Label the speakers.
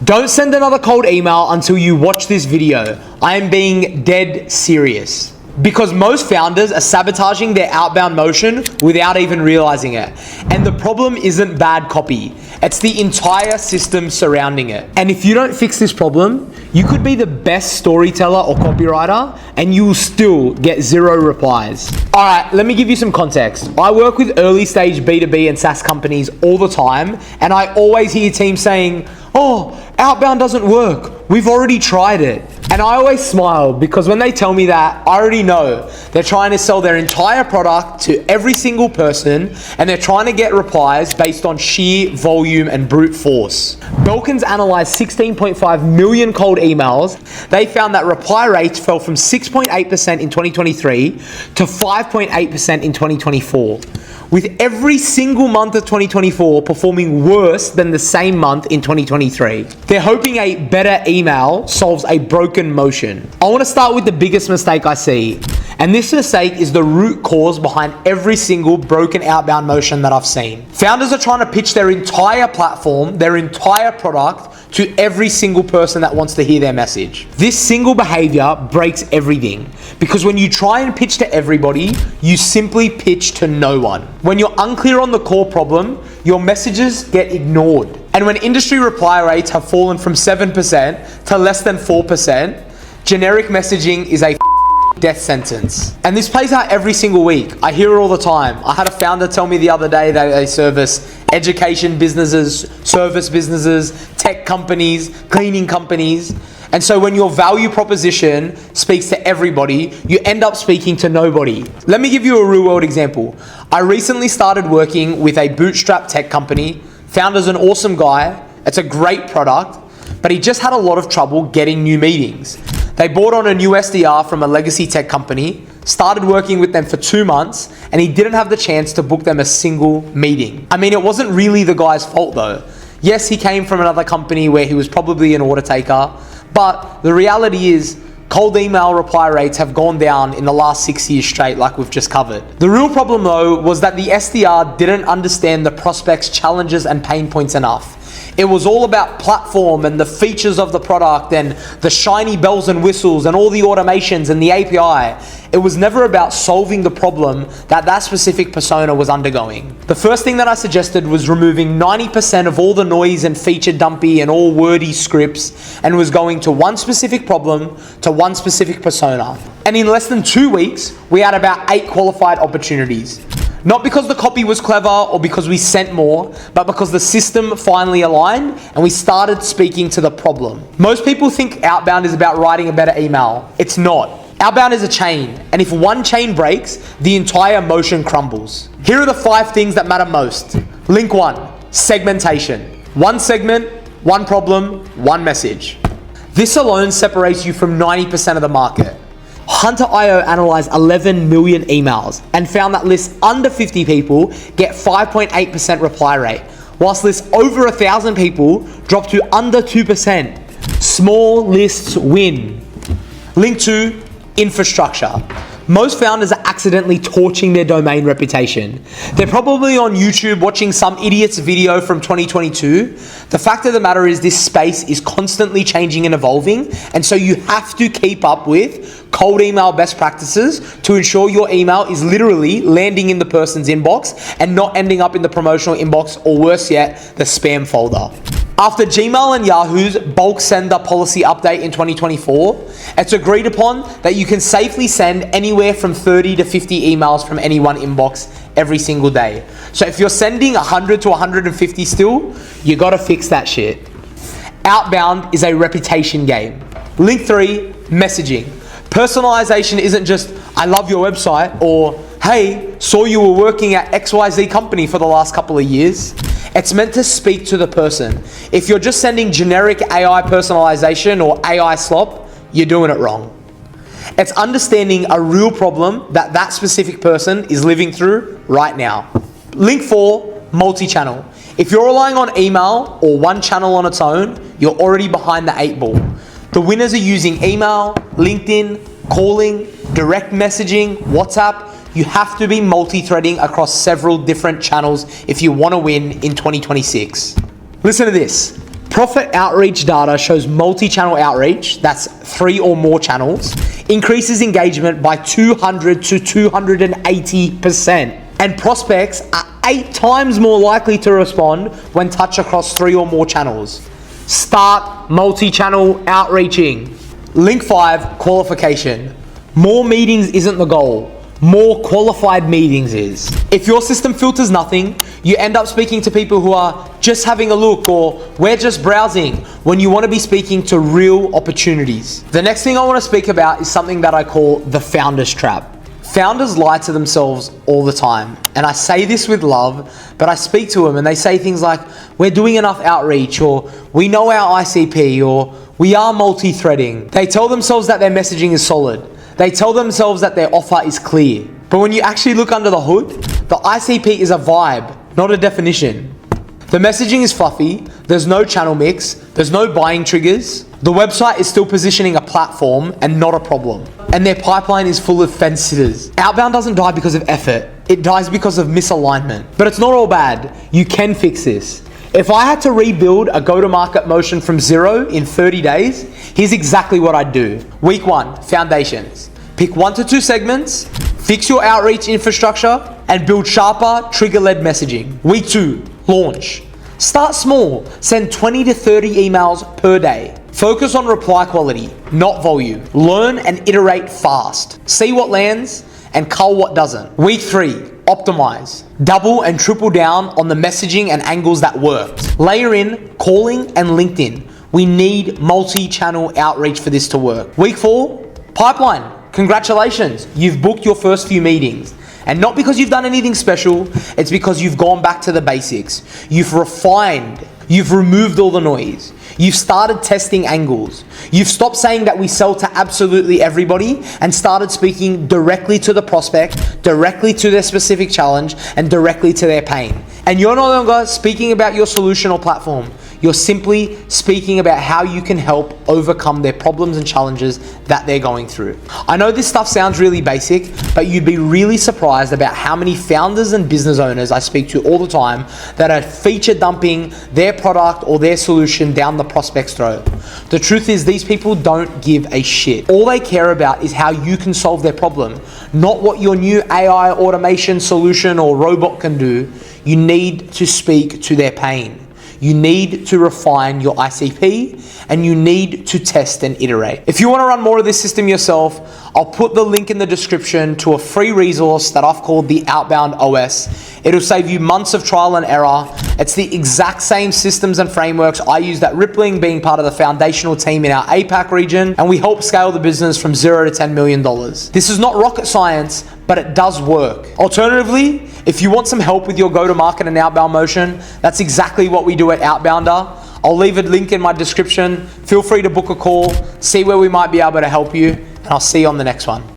Speaker 1: Don't send another cold email until you watch this video. I am being dead serious. Because most founders are sabotaging their outbound motion without even realizing it. And the problem isn't bad copy. It's the entire system surrounding it. And if you don't fix this problem, you could be the best storyteller or copywriter and you will still get 0 replies. All right, let me give you some context. I work with early stage B2B and SaaS companies all the time, and I always hear teams saying, "Oh, outbound doesn't work. We've already tried it." And I always smile because when they tell me that, I already know they're trying to sell their entire product to every single person and they're trying to get replies based on sheer volume and brute force. Belkin's analyzed 16.5 million cold emails. They found that reply rates fell from 6.8% in 2023 to 5.8% in 2024. With every single month of 2024 performing worse than the same month in 2023. They're hoping a better email solves a broken motion. I want to start with the biggest mistake I see. And this mistake is the root cause behind every single broken outbound motion that I've seen. Founders are trying to pitch their entire platform, their entire product, to every single person that wants to hear their message. This single behavior breaks everything because when you try and pitch to everybody, you simply pitch to no one. When you're unclear on the core problem, your messages get ignored. And when industry reply rates have fallen from 7% to less than 4%, generic messaging is a death sentence. And this plays out every single week. I hear it all the time. I had a founder tell me the other day that they service education businesses, service businesses, tech companies, cleaning companies. And so when your value proposition speaks to everybody, you end up speaking to nobody. Let me give you a real world example. I recently started working with a bootstrap tech company. Founder's an awesome guy. It's a great product, but he just had a lot of trouble getting new meetings. They brought on a new SDR from a legacy tech company, started working with them for 2 months, and he didn't have the chance to book them a single meeting. I mean, it wasn't really the guy's fault though. Yes, he came from another company where he was probably an order taker, but the reality is cold email reply rates have gone down in the last 6 years straight, like we've just covered. The real problem though was that the SDR didn't understand the prospect's challenges and pain points enough. It was all about platform and the features of the product and the shiny bells and whistles and all the automations and the API. It was never about solving the problem that specific persona was undergoing. The first thing that I suggested was removing 90% of all the noise and feature dumpy and all wordy scripts and was going to one specific problem to one specific persona. And in less than 2 weeks, we had about 8 qualified opportunities. Not because the copy was clever or because we sent more, but because the system finally aligned and we started speaking to the problem. Most people think outbound is about writing a better email. It's not. Outbound is a chain, and if one chain breaks, the entire motion crumbles. Here are the 5 things that matter most. Link 1, segmentation. One segment, one problem, one message. This alone separates you from 90% of the market. Hunter.io analyzed 11 million emails and found that lists under 50 people get 5.8% reply rate, whilst lists over 1,000 people drop to under 2%. Small lists win. Link 2, infrastructure. Most founders are accidentally torching their domain reputation. They're probably on YouTube watching some idiot's video from 2022. The fact of the matter is this space is constantly changing and evolving, and so you have to keep up with cold email best practices to ensure your email is literally landing in the person's inbox and not ending up in the promotional inbox, or worse yet, the spam folder. After Gmail and Yahoo's bulk sender policy update in 2024, it's agreed upon that you can safely send anywhere from 30 to 50 emails from any one inbox every single day. So if you're sending 100 to 150 still, you gotta fix that shit. Outbound is a reputation game. Link 3, messaging. Personalization isn't just, "I love your website," or "Hey, saw you were working at XYZ company for the last couple of years." It's meant to speak to the person. If you're just sending generic AI personalization or AI slop, you're doing it wrong. It's understanding a real problem that specific person is living through right now. Link 4, multi-channel. If you're relying on email or one channel on its own, you're already behind the 8 ball. The winners are using email, LinkedIn, calling, direct messaging, WhatsApp. You have to be multi-threading across several different channels if you want to win in 2026. Listen to this. Profit Outreach data shows multi-channel outreach, that's 3 or more channels, increases engagement by 200 to 280%. And prospects are 8 times more likely to respond when touched across 3 or more channels. Start multi-channel outreaching. Link 5, qualification. More meetings isn't the goal. More qualified meetings is. If your system filters nothing, you end up speaking to people who are just having a look or we're just browsing when you want to be speaking to real opportunities. The next thing I want to speak about is something that I call the founder's trap. Founders lie to themselves all the time. And I say this with love, but I speak to them and they say things like, we're doing enough outreach, or we know our ICP, or we are multi-threading. They tell themselves that their messaging is solid. They tell themselves that their offer is clear. But when you actually look under the hood, the ICP is a vibe, not a definition. The messaging is fluffy, there's no channel mix, there's no buying triggers. The website is still positioning a platform and not a problem. And their pipeline is full of fence sitters. Outbound doesn't die because of effort, it dies because of misalignment. But it's not all bad, you can fix this. If I had to rebuild a go-to-market motion from zero in 30 days, here's exactly what I'd do. Week 1, foundations. Pick 1 to 2 segments, fix your outreach infrastructure, and build sharper, trigger-led messaging. Week 2, launch. Start small, send 20 to 30 emails per day. Focus on reply quality, not volume. Learn and iterate fast. See what lands and cull what doesn't. Week 3, optimize. Double and triple down on the messaging and angles that worked. Layer in calling and LinkedIn. We need multi-channel outreach for this to work. Week 4, pipeline. Congratulations, you've booked your first few meetings. And not because you've done anything special, it's because you've gone back to the basics. You've refined, you've removed all the noise. You've started testing angles. You've stopped saying that we sell to absolutely everybody and started speaking directly to the prospect, directly to their specific challenge, and directly to their pain. And you're no longer speaking about your solution or platform. You're simply speaking about how you can help overcome their problems and challenges that they're going through. I know this stuff sounds really basic, but you'd be really surprised about how many founders and business owners I speak to all the time that are feature dumping their product or their solution down the prospect's throat. The truth is, these people don't give a shit. All they care about is how you can solve their problem, not what your new AI automation solution or robot can do. You need to speak to their pain. You need to refine your ICP and you need to test and iterate. If you want to run more of this system yourself, I'll put the link in the description to a free resource that I've called the Outbound OS. It'll save you months of trial and error. It's the exact same systems and frameworks I used at Rippling, being part of the foundational team in our APAC region, and we help scale the business from $0 to $10 million. This is not rocket science, but it does work. Alternatively, if you want some help with your go-to-market and outbound motion, that's exactly what we do at Outbounder. I'll leave a link in my description. Feel free to book a call, see where we might be able to help you, and I'll see you on the next one.